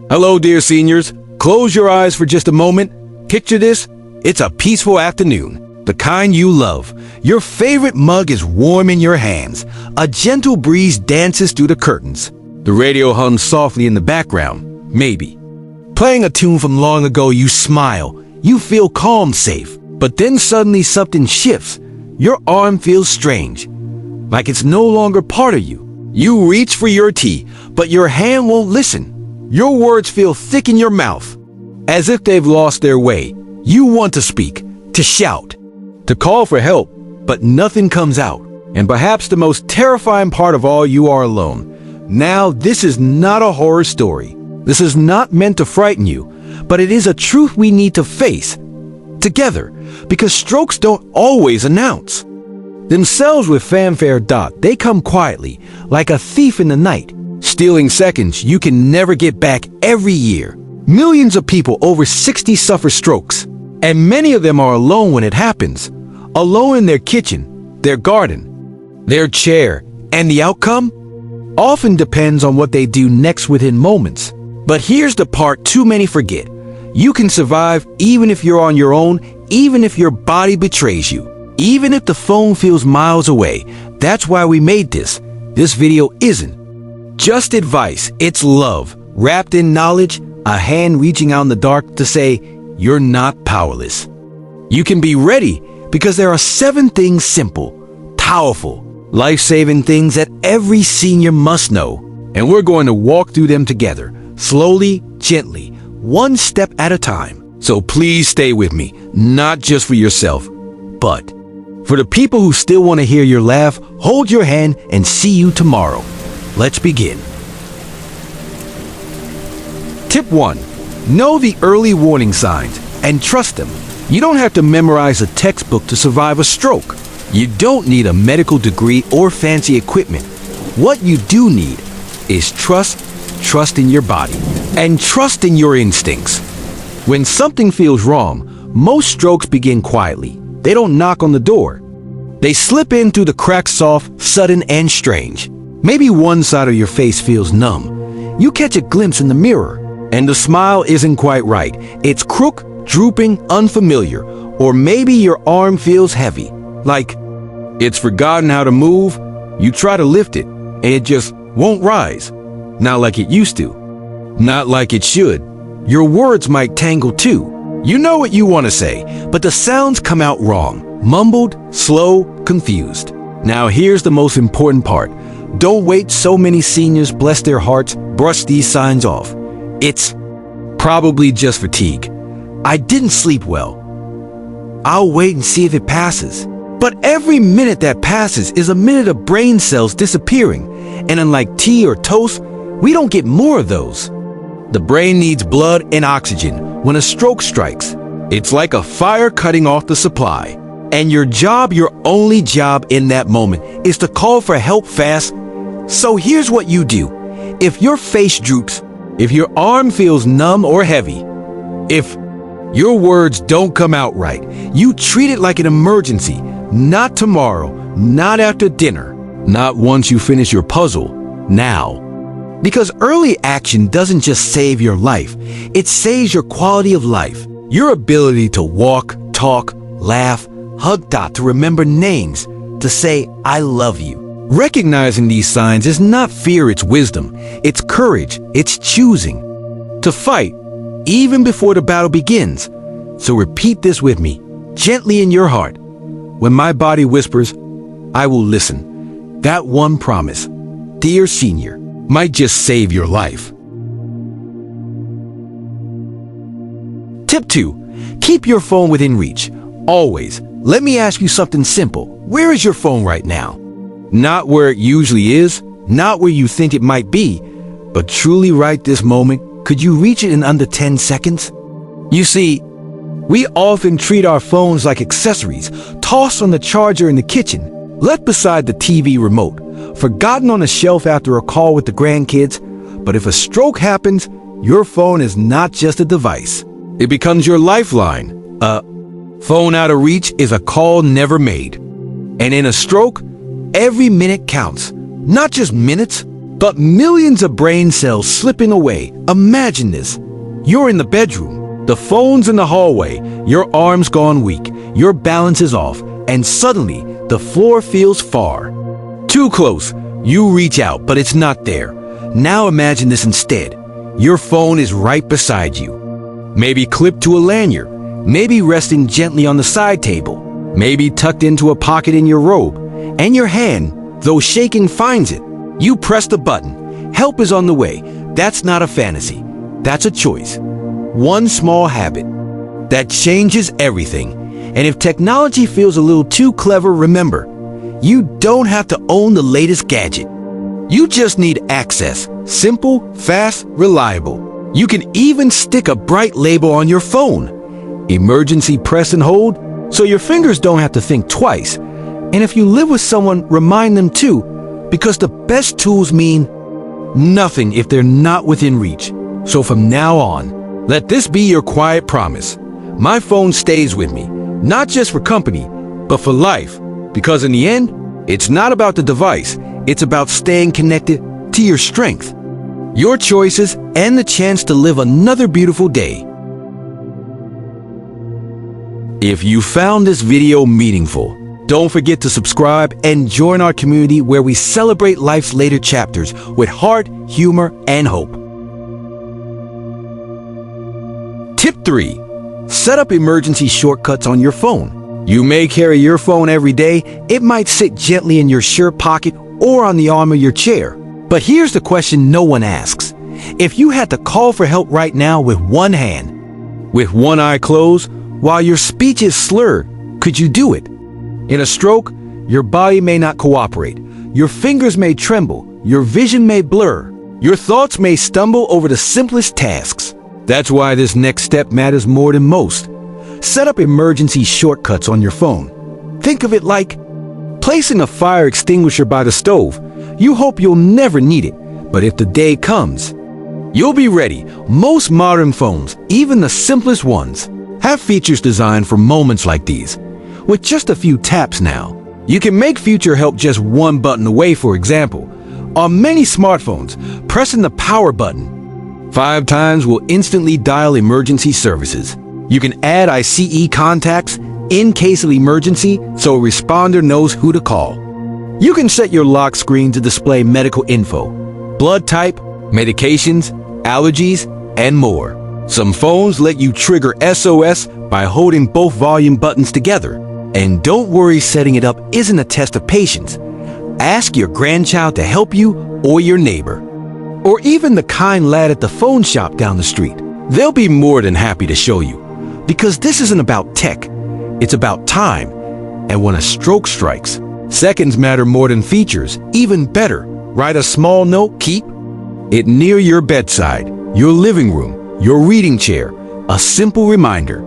Hello, dear seniors. Close your eyes for just a moment. Picture this. It's a peaceful afternoon, the kind you love. Your favorite mug is warm in your hands. A gentle breeze dances through the curtains. The radio hums softly in the background, maybe. Playing a tune from long ago, you smile. You feel calm, safe. But then suddenly something shifts. Your arm feels strange, like it's no longer part of you. You reach for your tea, but your hand won't listen. Your words feel thick in your mouth, as if they've lost their way. You want to speak, to shout, to call for help, but nothing comes out. And perhaps the most terrifying part of all, you are alone. Now, this is not a horror story. This is not meant to frighten you, but it is a truth we need to face together, because strokes don't always announce themselves with fanfare. They come quietly, like a thief in the night, stealing seconds you can never get back every year. Millions of people over 60 suffer strokes, and many of them are alone when it happens. Alone in their kitchen, their garden, their chair, and the outcome often depends on what they do next within moments. But here's the part too many forget. You can survive even if you're on your own, even if your body betrays you, even if the phone feels miles away. That's why we made this. This video isn't just advice, it's love, wrapped in knowledge, a hand reaching out in the dark to say, you're not powerless. You can be ready, because there are 7 things, simple, powerful, life-saving things that every senior must know. And we're going to walk through them together, slowly, gently, one step at a time. So please stay with me, not just for yourself, but for the people who still want to hear your laugh. Hold your hand and see you tomorrow. Let's begin. Tip 1. Know the early warning signs and trust them. You don't have to memorize a textbook to survive a stroke. You don't need a medical degree or fancy equipment. What you do need is trust in your body, and trust in your instincts. When something feels wrong, most strokes begin quietly. They don't knock on the door. They slip in through the cracks, soft, sudden, and strange. Maybe one side of your face feels numb. You catch a glimpse in the mirror, and the smile isn't quite right. It's crooked, drooping, unfamiliar. Or maybe your arm feels heavy, like it's forgotten how to move. You try to lift it, and it just won't rise. Not like it used to. Not like it should. Your words might tangle too. You know what you want to say, but the sounds come out wrong. Mumbled, slow, confused. Now here's the most important part. Don't wait. So many seniors, bless their hearts, brush these signs off. It's probably just fatigue. I didn't sleep well. I'll wait and see if it passes. But every minute that passes is a minute of brain cells disappearing. And unlike tea or toast, we don't get more of those. The brain needs blood and oxygen when a stroke strikes. It's like a fire cutting off the supply. And your job, your only job in that moment, is to call for help fast. So here's what you do. If your face droops, if your arm feels numb or heavy, if your words don't come out right, you treat it like an emergency. Not tomorrow, not after dinner, not once you finish your puzzle. Now. Because early action doesn't just save your life, it saves your quality of life. Your ability to walk, talk, laugh, hug, to remember names, to say, I love you. Recognizing these signs is not fear, it's wisdom. It's courage, it's choosing to fight even before the battle begins. So repeat this with me, gently in your heart. When my body whispers, I will listen. That one promise, dear senior, might just save your life. Tip 2. Keep your phone within reach. Always. Let me ask you something simple. Where is your phone right now? Not where it usually is, not where you think it might be, but truly right this moment. Could you reach it in under 10 seconds? You see, we often treat our phones like accessories, tossed on the charger in the kitchen, left beside the TV remote, forgotten on a shelf after a call with the grandkids. But if a stroke happens, your phone is not just a device. It becomes your lifeline. A phone out of reach is a call never made. And in a stroke, every minute counts. Not just minutes, But millions of brain cells slipping away. Imagine this. You're in the bedroom. The phone's in the hallway. Your arm's gone weak. Your balance is off. And suddenly, the floor feels far too close. You reach out, but it's not there. Now imagine this instead. Your phone is right beside you. Maybe clipped to a lanyard. Maybe resting gently on the side table. Maybe tucked into a pocket in your robe. And your hand, though shaking, finds it. You press the button. Help is on the way. That's not a fantasy. That's a choice. One small habit that changes everything. And if technology feels a little too clever, remember, you don't have to own the latest gadget. You just need access. Simple, fast, reliable. You can even stick a bright label on your phone. Emergency press and hold, so your fingers don't have to think twice. And if you live with someone, remind them too, because the best tools mean nothing if they're not within reach. So from now on, let this be your quiet promise. My phone stays with me, not just for company, but for life. Because in the end, it's not about the device, it's about staying connected to your strength, your choices, and the chance to live another beautiful day. If you found this video meaningful, don't forget to subscribe and join our community where we celebrate life's later chapters with heart, humor, and hope. Tip 3. Set up emergency shortcuts on your phone. You may carry your phone every day. It might sit gently in your shirt pocket or on the arm of your chair. But here's the question no one asks. If you had to call for help right now with one hand, with one eye closed, while your speech is slurred, could you do it? In a stroke, your body may not cooperate. Your fingers may tremble. Your vision may blur. Your thoughts may stumble over the simplest tasks. That's why this next step matters more than most. Set up emergency shortcuts on your phone. Think of it like placing a fire extinguisher by the stove. You hope you'll never need it, but if the day comes, you'll be ready. Most modern phones, even the simplest ones, have features designed for moments like these. With just a few taps now, you can make future help just one button away. For example, on many smartphones, pressing the power button 5 times will instantly dial emergency services. You can add ICE contacts in case of emergency so a responder knows who to call. You can set your lock screen to display medical info, blood type, medications, allergies, and more. Some phones let you trigger SOS by holding both volume buttons together. And don't worry, setting it up isn't a test of patience. Ask your grandchild to help you or your neighbor, or even the kind lad at the phone shop down the street. They'll be more than happy to show you. Because this isn't about tech, it's about time. And when a stroke strikes, seconds matter more than features. Even better, write a small note, keep it near your bedside, your living room, your reading chair. A simple reminder.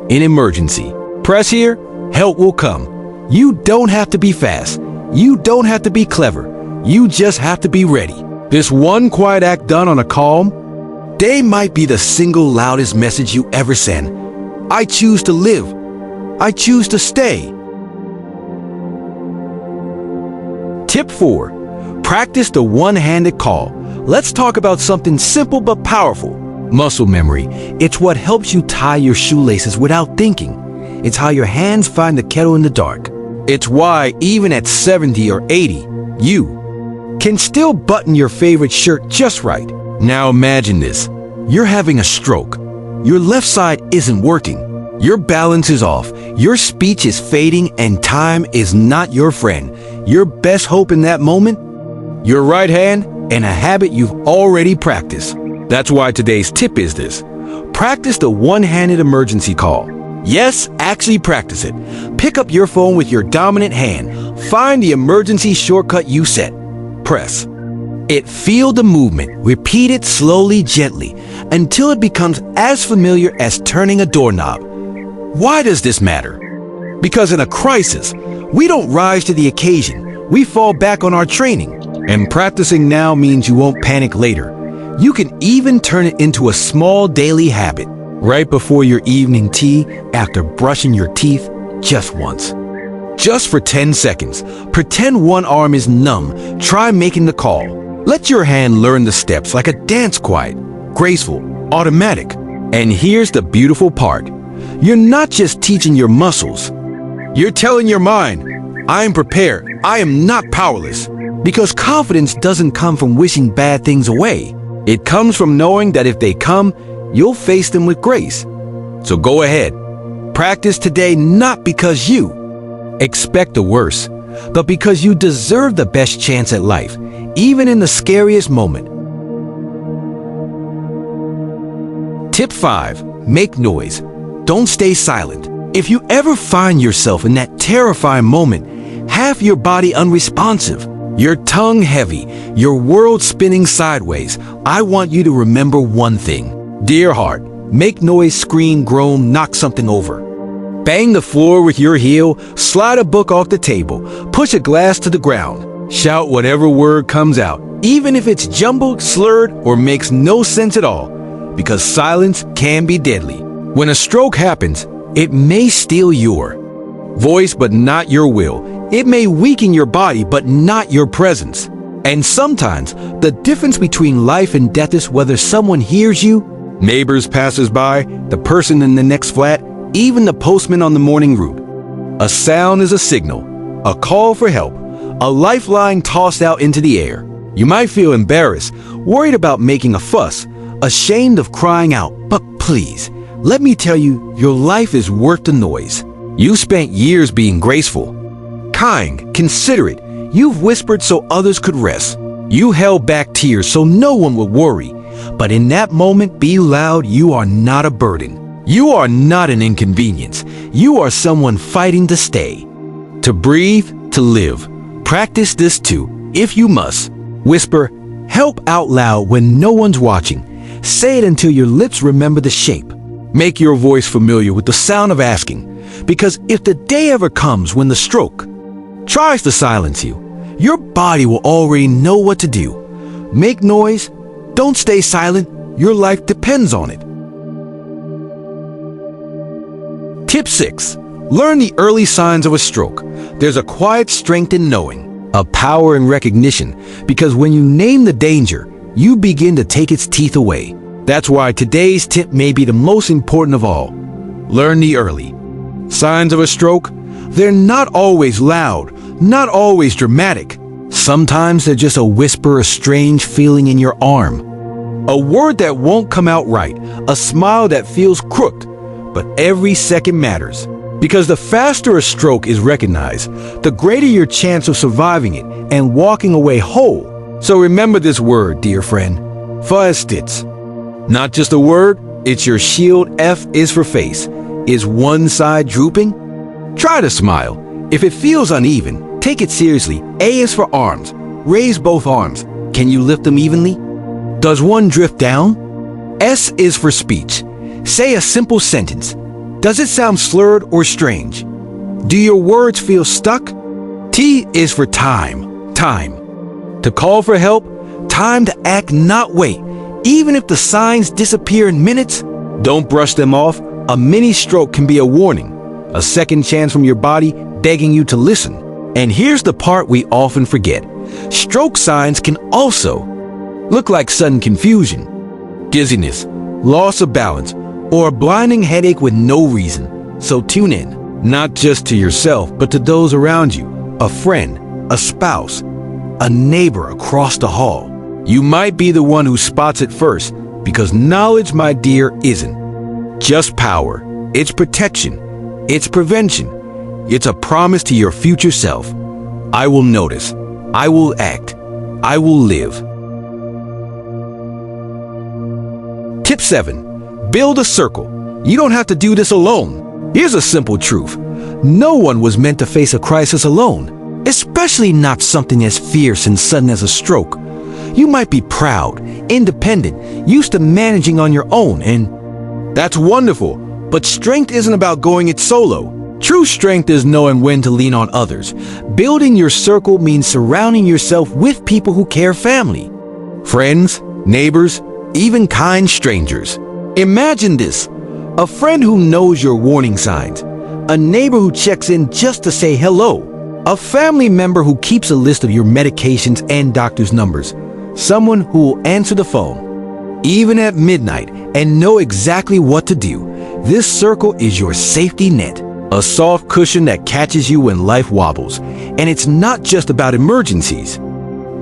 In emergency, press here, help will come. You don't have to be fast. You don't have to be clever. You just have to be ready. This one quiet act done on a calm day might be the single loudest message you ever send. I choose to live. I choose to stay. Tip 4. Practice the one-handed call. Let's talk about something simple but powerful. Muscle memory. It's what helps you tie your shoelaces without thinking. It's how your hands find the kettle in the dark. It's why, even at 70 or 80, you can still button your favorite shirt just right. Now imagine this. You're having a stroke. Your left side isn't working. Your balance is off. Your speech is fading, and time is not your friend. Your best hope in that moment? Your right hand and a habit you've already practiced. That's why today's tip is this. Practice the one-handed emergency call. Yes, actually practice it. Pick up your phone with your dominant hand. Find the emergency shortcut you set. Press it. Feel the movement. Repeat it slowly, gently, until it becomes as familiar as turning a doorknob. Why does this matter? Because in a crisis, we don't rise to the occasion. We fall back on our training. And practicing now means you won't panic later. You can even turn it into a small daily habit. Right before your evening tea, after brushing your teeth, just once. Just for 10 seconds. Pretend one arm is numb. Try making the call. Let your hand learn the steps like a dance, quiet, graceful, automatic. And here's the beautiful part. You're not just teaching your muscles. You're telling your mind, I am prepared. I am not powerless. Because confidence doesn't come from wishing bad things away. It comes from knowing that if they come, you'll face them with grace. So go ahead. Practice today not because you expect the worst, but because you deserve the best chance at life, even in the scariest moment. Tip 5. Make noise. Don't stay silent. If you ever find yourself in that terrifying moment, half your body unresponsive, your tongue heavy, your world spinning sideways, I want you to remember one thing. Dear heart, make noise, scream, groan, knock something over. Bang the floor with your heel, slide a book off the table, push a glass to the ground. Shout whatever word comes out, even if it's jumbled, slurred, or makes no sense at all, because silence can be deadly. When a stroke happens, it may steal your voice but not your will. It may weaken your body but not your presence. And sometimes, the difference between life and death is whether someone hears you, neighbors, passers-by, the person in the next flat, even the postman on the morning route. A sound is a signal, a call for help, a lifeline tossed out into the air. You might feel embarrassed, worried about making a fuss, ashamed of crying out, but please, let me tell you, your life is worth the noise. You spent years being graceful, kind, considerate. You've whispered so others could rest. You held back tears so no one would worry. But in that moment, be loud. You are not a burden. You are not an inconvenience. You are someone fighting to stay, to breathe, to live. Practice this too, if you must. Whisper, help out loud when no one's watching. Say it until your lips remember the shape. Make your voice familiar with the sound of asking. Because if the day ever comes when the stroke tries to silence you, your body will already know what to do. Make noise. Don't stay silent. Your life depends on it. Tip 6. Learn the early signs of a stroke. There's a quiet strength in knowing, a power in recognition, because when you name the danger, you begin to take its teeth away. That's why today's tip may be the most important of all. Learn the early signs of a stroke. They're not always loud, not always dramatic. Sometimes they're just a whisper, a strange feeling in your arm, a word that won't come out right, a smile that feels crooked. But every second matters, because the faster a stroke is recognized, the greater your chance of surviving it and walking away whole. So remember this word, dear friend, Feuerstitz. Not just a word, it's your shield. F is for face. Is one side drooping? Try to smile. If it feels uneven, take it seriously. A is for arms. Raise both arms. Can you lift them evenly? Does one drift down? S is for speech. Say a simple sentence. Does it sound slurred or strange? Do your words feel stuck? T is for time. Time. To call for help, time to act, not wait. Even if the signs disappear in minutes, don't brush them off. A mini stroke can be a warning, a second chance from your body begging you to listen. And here's the part we often forget. Stroke signs can also look like sudden confusion, dizziness, loss of balance, or a blinding headache with no reason. So tune in, not just to yourself, but to those around you, a friend, a spouse, a neighbor across the hall. You might be the one who spots it first, because knowledge, my dear, isn't just power. It's protection. It's prevention. It's a promise to your future self. I will notice. I will act. I will live. Tip 7. Build a circle. You don't have to do this alone. Here's a simple truth. No one was meant to face a crisis alone, especially not something as fierce and sudden as a stroke. You might be proud, independent, used to managing on your own, and that's wonderful, but strength isn't about going it solo. True strength is knowing when to lean on others. Building your circle means surrounding yourself with people who care, family, friends, neighbors, even kind strangers. Imagine this: a friend who knows your warning signs, a neighbor who checks in just to say hello, a family member who keeps a list of your medications and doctor's numbers. Someone who will answer the phone, even at midnight, and know exactly what to do. This circle is your safety net, a soft cushion that catches you when life wobbles. And it's not just about emergencies.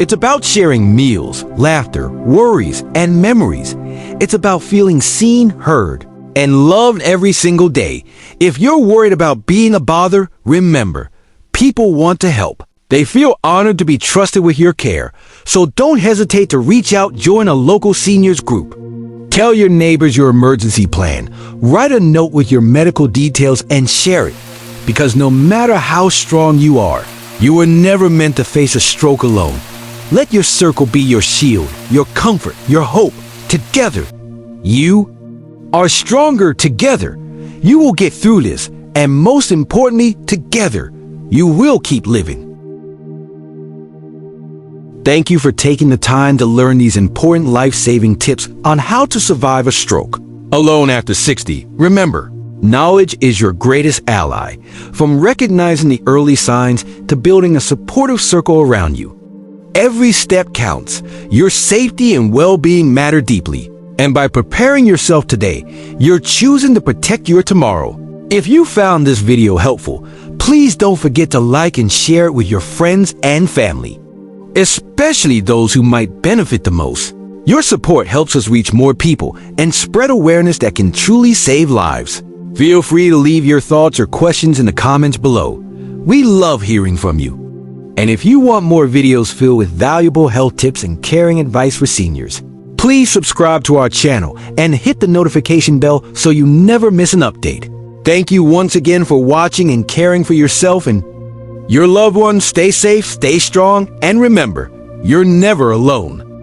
It's about sharing meals, laughter, worries, and memories. It's about feeling seen, heard, and loved every single day. If you're worried about being a bother, remember, people want to help. They feel honored to be trusted with your care. So don't hesitate to reach out, join a local seniors group. Tell your neighbors your emergency plan. Write a note with your medical details and share it. Because no matter how strong you are, you were never meant to face a stroke alone. Let your circle be your shield, your comfort, your hope. Together, you are stronger together. You will get through this, and most importantly, together, you will keep living. Thank you for taking the time to learn these important life-saving tips on how to survive a stroke. Alone after 60, remember, knowledge is your greatest ally. From recognizing the early signs to building a supportive circle around you. Every step counts. Your safety and well-being matter deeply. And by preparing yourself today, you're choosing to protect your tomorrow. If you found this video helpful, please don't forget to like and share it with your friends and family, especially those who might benefit the most. Your support helps us reach more people and spread awareness that can truly save lives. Feel free to leave your thoughts or questions in the comments below. We love hearing from you. And if you want more videos filled with valuable health tips and caring advice for seniors, please subscribe to our channel and hit the notification bell so you never miss an update. Thank you once again for watching and caring for yourself and your loved ones. Stay safe, stay strong, and remember, you're never alone.